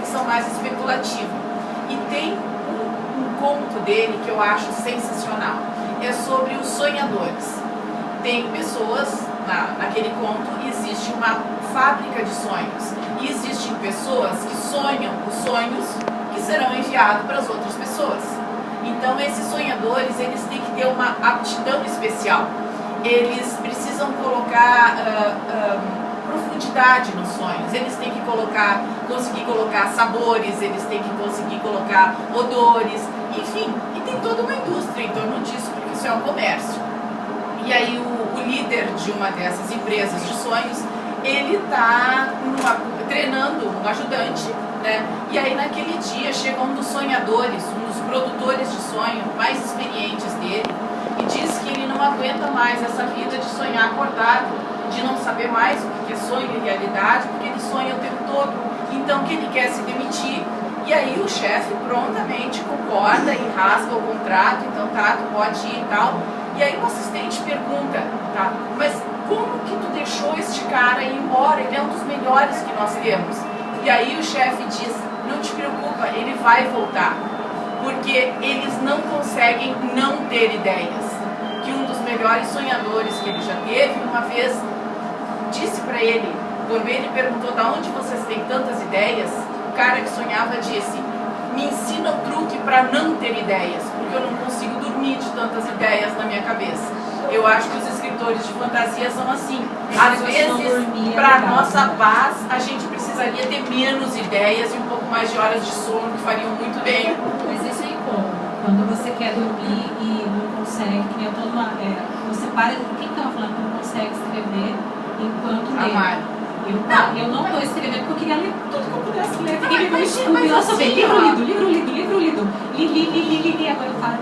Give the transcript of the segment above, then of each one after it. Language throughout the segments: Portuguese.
são mais especulativos. E tem um conto dele que eu acho sensacional. É sobre os sonhadores. Tem pessoas, naquele conto, existe uma fábrica de sonhos. E existem pessoas que sonham os sonhos que serão enviados para as outras pessoas. Então, esses sonhadores, eles têm que ter uma aptidão especial. Eles precisam colocar profundidade nos sonhos. Eles têm que conseguir colocar sabores, eles têm que conseguir colocar odores, enfim. E tem toda uma indústria em torno disso, porque isso é um comércio. E aí, o líder de uma dessas empresas de sonhos, ele está treinando um ajudante, né? E aí naquele dia chega um dos sonhadores, um dos produtores de sonho mais experientes dele, e diz que ele não aguenta mais essa vida de sonhar acordado, de não saber mais o que é sonho e realidade, porque ele sonha o tempo todo. Então que ele quer se demitir. E aí o chefe prontamente concorda e rasga o contrato. Então tá, tu pode ir e tal. E aí o assistente pergunta, tá, mas como que tu deixou este cara ir embora? Ele é um dos melhores que nós temos. E aí o chefe diz, não te preocupa, ele vai voltar. Porque eles não conseguem não ter ideias. Que um dos melhores sonhadores que ele já teve, uma vez disse para ele, quando ele perguntou de onde vocês têm tantas ideias, o cara que sonhava disse, me ensina o truque para não ter ideias, porque eu não consigo dormir de tantas ideias na minha cabeça. Eu acho que os escritores de fantasia são assim. Às vezes, para a nossa paz, a gente precisaria ter menos ideias e um pouco mais de horas de sono, que fariam muito bem. Mas isso é incômodo. Quando você quer dormir e não consegue, que eu tô numa, você para, quem estava falando que não consegue escrever enquanto lê? Eu não estou escrevendo porque eu queria ler tudo que eu pudesse ler. Fiquei no escuro e lá só vem livro lido. Li, agora eu falo,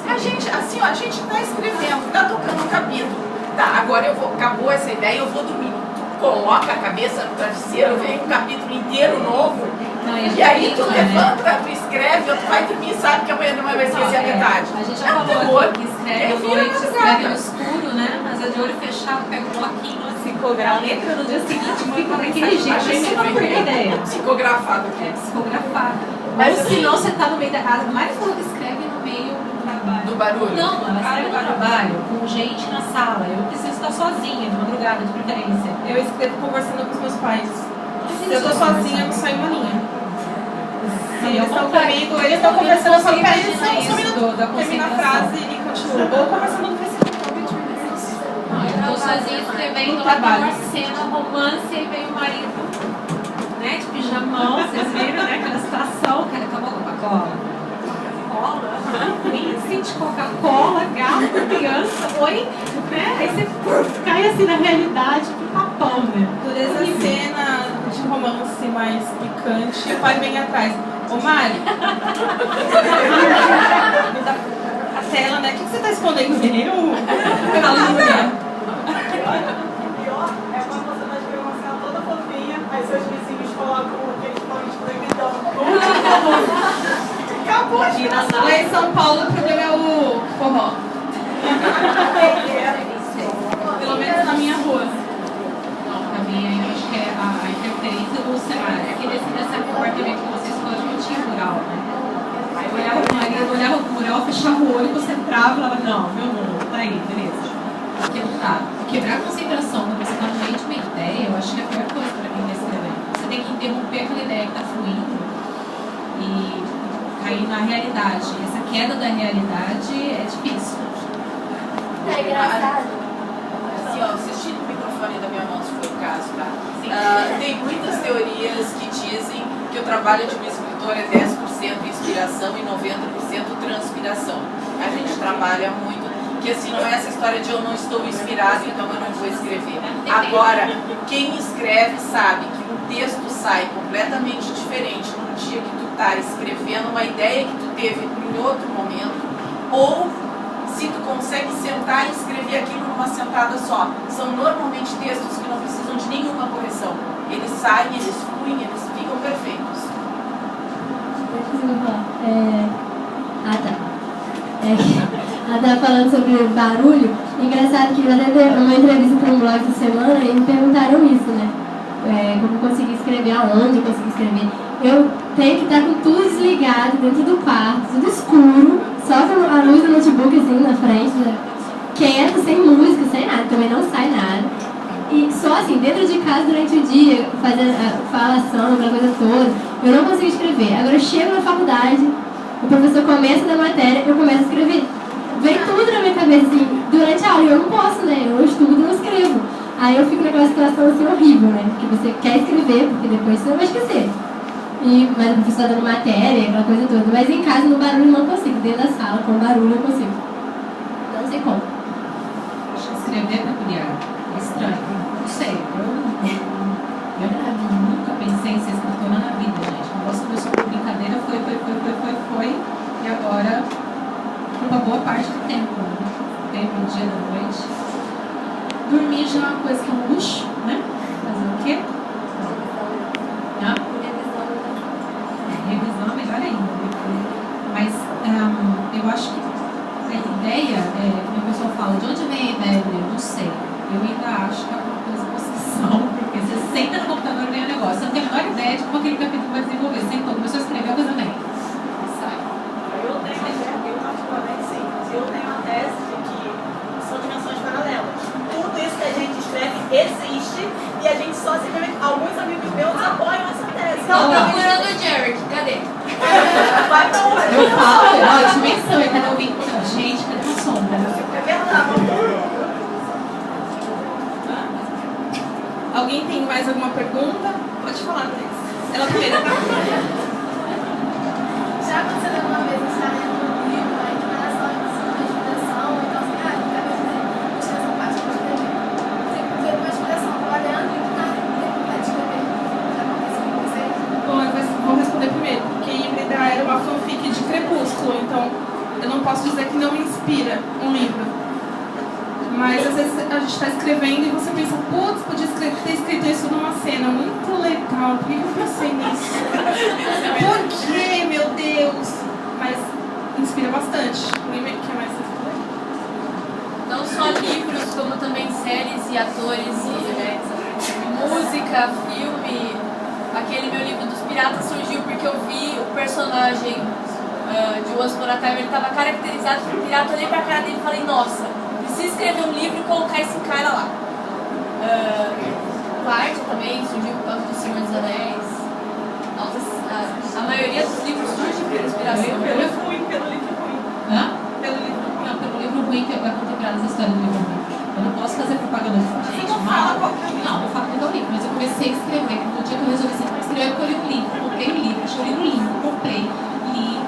a gente está escrevendo, está tocando um capítulo. Tá, agora acabou essa ideia, eu vou dormir. Tu coloca a cabeça no travesseiro, vem um capítulo inteiro novo. Não, e aí tu levanta, tu escreve, tu vai dormir, sabe que amanhã não vai esquecer a metade. A gente já falou aqui que escreve à noite, escreve no escuro, né? Mas é de olho fechado, pega um bloquinho, psicografado. A letra no dia seguinte fica daquele jeito, a gente não tem ideia. Psicografado. É, psicografado. Mas se não, você tá no meio da casa, mais falou que escreve no meio do trabalho. Do barulho? Não, ela escreve no trabalho, com gente na sala. Eu preciso estar sozinha, de madrugada, de preferência. Eu escrevo conversando com os meus pais. Se eu tô sozinha, eu não saio uma linha. Eles estão comigo, eles estão conversando, eu falo, peraí, só um minuto, termina a frase e continua. Ou conversando no Facebook. Eu tô sozinha escrevendo lá uma cena, romance, e vem o marido, né, de pijamão, vocês viram, né, aquela situação, o cara acabou com a Coca-Cola. Coca-Cola? Príncipe, Coca-Cola, gato, criança, oi, né, aí você cai assim na realidade, pro papão, né. Por essa cena de romance mais picante, o pai vem atrás. Ô Mari, me dá a tela, né? O que você tá escondendo? Calúnia. Pior é uma personagem que é uma cena toda fofinha, aí seus vizinhos colocam aqueles pães proibidão. Acabou a geração. Lá em São Paulo o problema é o forró. Pelo menos na minha rua. Não, também eu acho que é a interferência do cenário. Porque desse comportamento que você escolhe não tinha mural, né? Aí eu olhava pro marido, olhava pro mural, fechava o olho, concentrava e falava, não, meu amor, tá aí, beleza. Porque não tá. Quebrar a concentração quando você tá no meio de uma ideia, eu acho que é a pior coisa pra quem tá escrevendo. Você tem que interromper aquela ideia que tá fluindo e cair na realidade. Essa queda da realidade é difícil. É engraçado. Assim, ó, vocês tiram o microfone da minha mão se for o caso, tá? Tem muitas teorias que dizem que o trabalho de um escritor é 10% inspiração e 90% transpiração. A gente trabalha muito, que assim, não é essa história de eu não estou inspirado, então eu não vou escrever. Agora, quem escreve sabe que um texto sai completamente diferente num dia que tu tá escrevendo uma ideia que tu teve em outro momento, ou se tu consegue sentar e escrever aquilo numa sentada só. São normalmente textos que não precisam de nenhuma correção. Eles saem, eles fluem, eles ficam perfeitos. Ela estava falando sobre barulho. Engraçado que até teve uma entrevista para um blog essa semana e me perguntaram isso, né? como eu consegui escrever, aonde eu consegui escrever. Eu tenho que estar com tudo desligado dentro do quarto, tudo escuro, só com a luz do notebook assim na frente, né? Quieto, sem música, sem nada, também não sai nada. E só assim, dentro de casa durante o dia, fazendo falação, aquela coisa toda, eu não consigo escrever. Agora eu chego na faculdade, o professor começa da matéria, eu começo a escrever. Vem tudo na minha cabeça, assim, durante a aula, eu não posso, né? Eu estudo e não escrevo. Aí eu fico naquela situação assim horrível, né? Porque você quer escrever, porque depois você não vai esquecer. Mas o professor tá dando matéria, aquela coisa toda. Mas em casa, no barulho, eu não consigo. Dentro da sala, com barulho, eu consigo. Não sei como. Escrever é peculiar. É estranho. Não sei. Eu nunca pensei em ser escritora na vida, gente. O negócio começou com brincadeira, foi. E agora, uma boa parte do tempo. O tempo, do dia, da noite. Dormir já é uma coisa que é um luxo, né? Fazer o quê? Revisão é melhor ainda. Mas eu acho que a ideia, o pessoal fala, de onde vem a ideia? Eu não sei. Eu ainda acho que é uma coisa de possessão, porque você senta no computador e vem o negócio. Você não tem a menor ideia de como aquele capítulo vai desenvolver. Você sentou, começou a escrever, a coisa vem. Sai. Eu particularmente, sim. Eu tenho a tese de que são dimensões paralelas. Tudo isso que a gente escreve existe e a gente só simplesmente. Alguns amigos meus apoiam essa tese. Não, procurando o Jared, cadê? Vai pra onde? Eu falo, ó, dimensão, e cada ouvinte, gente, cadê uma sombra? É verdade. Alguém tem mais alguma pergunta? Pode falar, Thais. Ela primeiro, tá? Já aconteceu alguma vez você está lendo um livro, aí que vai na sua inspiração, então assim, eu quero escrever essa parte que eu escrevi. Você teve uma inspiração, estava lendo e não vai escrever. Já aconteceu com vocês? Bom, eu vou responder primeiro, porque Híbrida era uma fanfic de Crepúsculo, então eu não posso dizer que não me inspira um livro. Mas às vezes a gente está escrevendo e você pensa, putz, podia ter escrito isso numa cena muito legal, por que eu pensei nisso? Por que, meu Deus? Mas inspira bastante. Ninguém quer mais responder? Não só livros, como também séries e atores e música, filme. Aquele meu livro dos piratas surgiu porque eu vi o personagem de Once Upon a Time, ele estava caracterizado como pirata. Eu olhei pra cara dele e falei, nossa, preciso escrever um livro e colocar esse cara lá. Parte também surgiu por causa do Senhor dos Anéis. A maioria dos livros surge por inspiração. Pelo ruim, pelo livro ruim. Hã? Pelo livro ruim. Não, pelo livro ruim que vai contemplar as histórias do livro ruim. Eu não posso fazer propaganda de gente não mal. fala qual que é o livro. Não, vou falar que é o livro, mas eu comecei a escrever. No dia que eu resolvi sentar a escrever, eu li um livro, comprei o livro, achei o livro lindo, comprei, li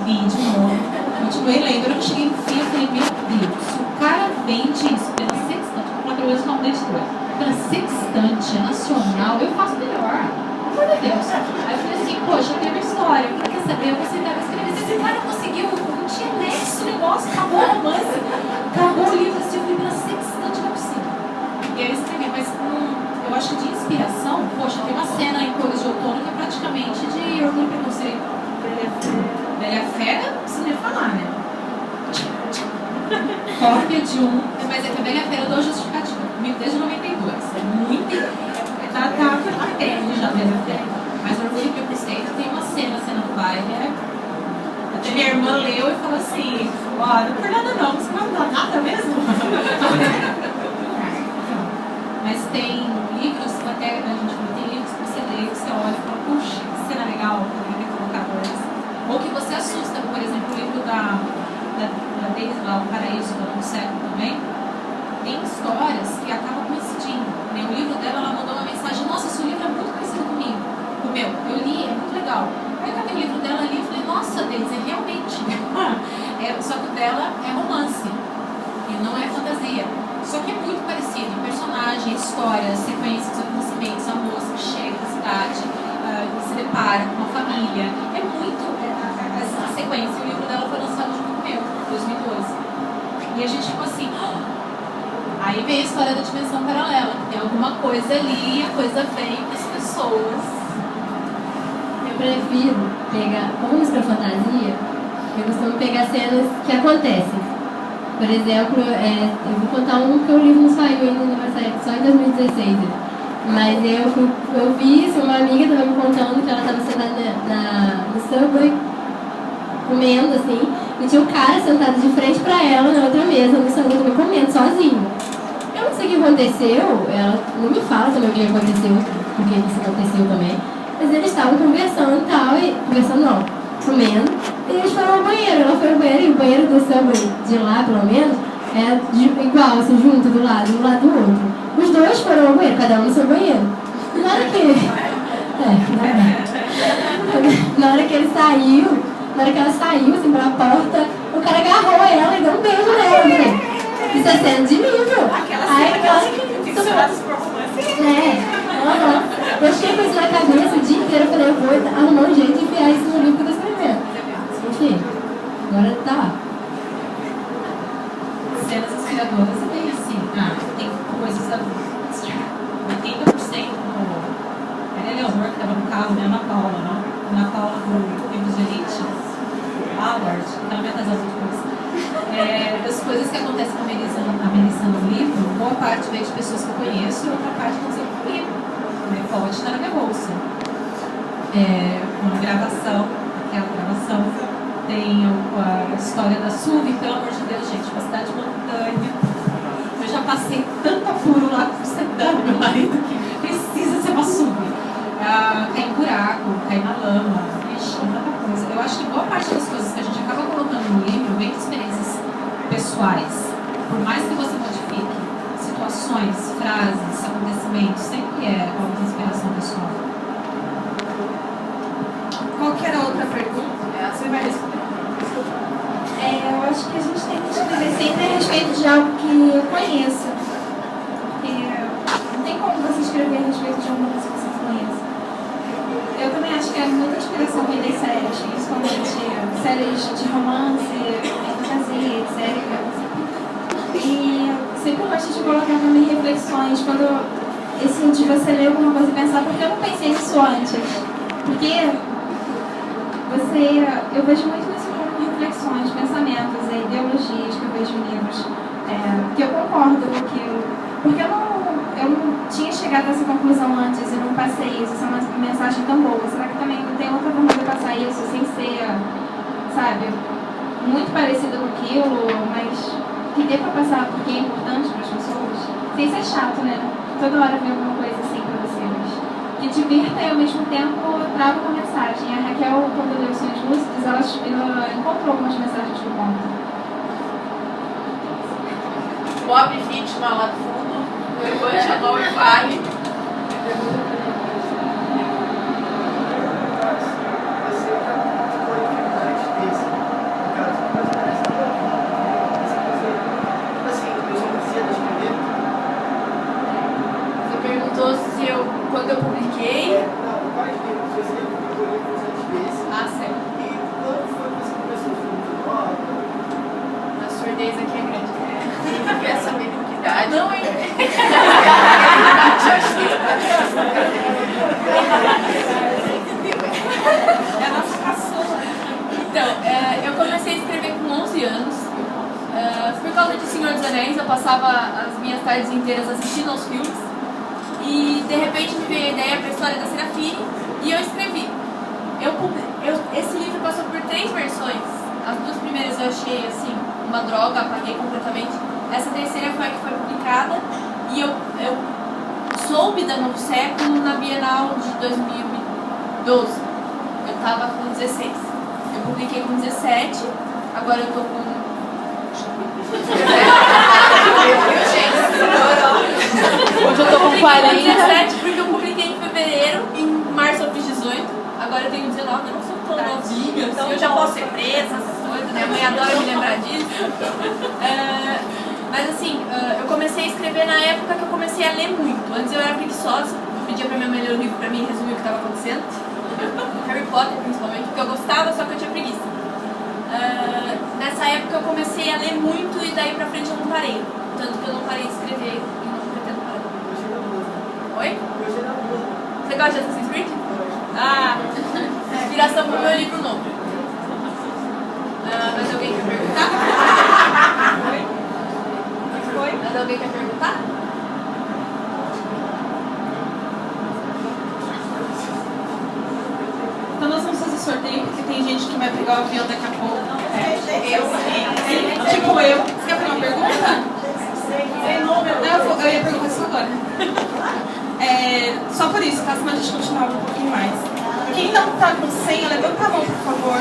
de novo, continuei lendo. Eu cheguei no fim, eu falei, meu Deus, se o cara vende isso pela Sextante, vou falar pelo menos o nome da editora, pela Sextante nacional, eu faço melhor. Pelo amor de Deus. Aí eu falei assim, poxa, eu tenho uma história, quer saber? Eu vou sentar e escrever. Se esse cara conseguiu, não tinha nexo o negócio, acabou o romance, acabou o livro, assim, eu falei, pela Sextante não é possível. E aí eu escrevi, mas eu acho que de inspiração, poxa, tem uma cena em Cores de Outono que é praticamente de Orgulho e Preconceito. Bela Fera, não precisa nem falar, né? Cópia de mas é que a Bela Fera eu dou justificativa, comigo desde 92. É muito. Tá atende já, Bela Fera. Mas Orgulho e Preconceito tem uma cena do baile. Até minha irmã leu e falou assim: ó, não por nada não, você não vai mudar nada mesmo? Mas tem livros, até a gente falou, tem livros que você lê, que você olha e fala, puxa, que cena legal, poderia ter colocado essa. Ou que você assusta, por exemplo, o livro da Daisy lá, O Paraíso, do Novo Século também, tem histórias que acabam coincidindo. O livro dela, ela mandou uma mensagem, nossa, seu livro é muito parecido comigo, o meu, eu li, é muito legal. Aí eu acabei o livro dela ali e falei, nossa, Daisy, é realmente. Só que o dela é romance, e não é fantasia. Só que é muito parecido, personagem, história, sequências, acontecimentos, a moça que chega na cidade, se depara com uma família. É muito essa sequência. O livro dela foi lançado junto com o meu, em 2012. E a gente ficou assim. Aí vem a história da dimensão paralela, que tem alguma coisa ali e a coisa vem para as pessoas. Eu prefiro pegar, como música fantasia, eu costumo pegar cenas que acontecem. Por exemplo, eu vou contar um que o livro não saiu ainda, não vai sair só em 2016. Mas eu vi assim, uma amiga também me contando que ela estava sentada no Subway, comendo assim, e tinha um cara sentado de frente pra ela na outra mesa, no Subway também comendo, sozinho. Eu não sei o que aconteceu, ela não me fala também o que aconteceu, porque isso aconteceu também, mas eles estavam conversando e tal, conversando não, comendo, e eles foram ao banheiro, ela foi ao banheiro, e o banheiro do Subway, de lá pelo menos, é igual, assim, junto, um do lado do outro. Os dois foram ao banheiro, cada um no seu banheiro. Na hora que... na hora que ele saiu, na hora que ela saiu, assim, pra porta, o cara agarrou ela e deu um beijo nela, né? Isso é cena de livro. Aí aquela que... Eu fiquei com isso na cabeça o dia inteiro, eu falei, eu vou arrumar um jeito de enfiar isso no livro que eu tô escrevendo. Enfim, agora tá lá. Cenas inspiradoras é bem assim. Tem coisas adultas. 80% era a Eleonor que estava no carro, né? Ana Paula, né? Ana Paula do Livros de Elite, Howard, aquela metazão de coisas. Das coisas que acontecem com a Melissa no livro, boa parte veio de pessoas que eu conheço e outra parte não sei comigo. Pode estar na minha bolsa. Uma gravação, aquela gravação. Tem a história da SUV, pelo amor de Deus, gente, uma cidade montanha. Eu já passei tanto apuro lá com o sedã do meu marido que precisa ser uma SUV. Cair em buraco, cair na lama, ixi, tanta coisa. Eu acho que boa parte das coisas que a gente acaba colocando no livro vem de experiências pessoais. Por mais que você modifique situações, frases, acontecimentos, sempre é alguma inspiração pessoal. Qualquer outra pergunta? Você vai responder. Eu acho que a gente tem que escrever sempre a respeito de algo que eu conheço. Porque não tem como você escrever a respeito de alguma coisa que você conheça. Eu também acho que é muita inspiração vem das séries, principalmente séries de romance, fantasia, etc. E sempre gosto de colocar também reflexões quando esse de você ler alguma coisa e pensar, porque eu não pensei nisso antes. Porque eu vejo muito isso como reflexões, pensamentos, ideologias que eu vejo em livros, que eu concordo com aquilo. Porque eu não tinha chegado a essa conclusão antes e não passei isso, essa é uma mensagem tão boa. Será que também não tem outra forma de passar isso sem ser, sabe, muito parecido com aquilo, mas que dê pra passar porque é importante para as pessoas? Sem ser chato, né? Toda hora ver alguma coisa assim pra você, mas que divirta e ao mesmo tempo traga uma mensagem. A Raquel, quando leu Sonhos Lúcidos, ela encontrou algumas mensagens no conto. Bob Fitman lá do fundo, depois chamou o Vale. Você perguntou se quando eu publiquei. Certo. E quando foi que você começou a filme? A surdez aqui é grande. Quer saber com que idade? Não, é. É a nossa caçula. Então, eu comecei a escrever com 11 anos. Por causa de Senhor dos Anéis, eu passava as minhas tardes inteiras assistindo aos filmes. E de repente me veio a ideia para a história da Serafine e eu escrevi. Esse livro passou por 3 versões. As 2 primeiras eu achei assim uma droga, apaguei completamente. Essa terceira foi a que foi publicada e eu soube da Novo Século na Bienal de 2012. Eu estava com 16. Eu publiquei com 17, agora eu tô com... Hoje eu tô com 40. 17 porque eu publiquei em fevereiro, em março eu fiz 18, agora eu tenho 19, eu não sou tão novinha, então eu já posso ser presa, essas coisas, minha mãe adora me lembrar disso. Mas assim, eu comecei a escrever na época que eu comecei a ler muito. Antes eu era preguiçosa, eu pedia pra minha mãe ler o livro pra mim resumir o que estava acontecendo. Harry Potter principalmente, porque eu gostava, só que eu tinha preguiça. Nessa época eu comecei a ler muito e daí pra frente eu não parei. Tanto que eu não parei de escrever e não pretendo parar. Oi? Você gosta de Assassin's Creed? Inspiração pro meu livro novo. Mas alguém quer perguntar? Foi? Mas alguém quer perguntar? sorteio, porque tem gente que vai pegar o avião daqui a pouco. Tipo eu. Você quer fazer uma pergunta? Não, eu ia perguntar isso agora. Só por isso, tá? Senão a gente continuava um pouquinho mais. Quem não tá com senha, levanta a mão, por favor.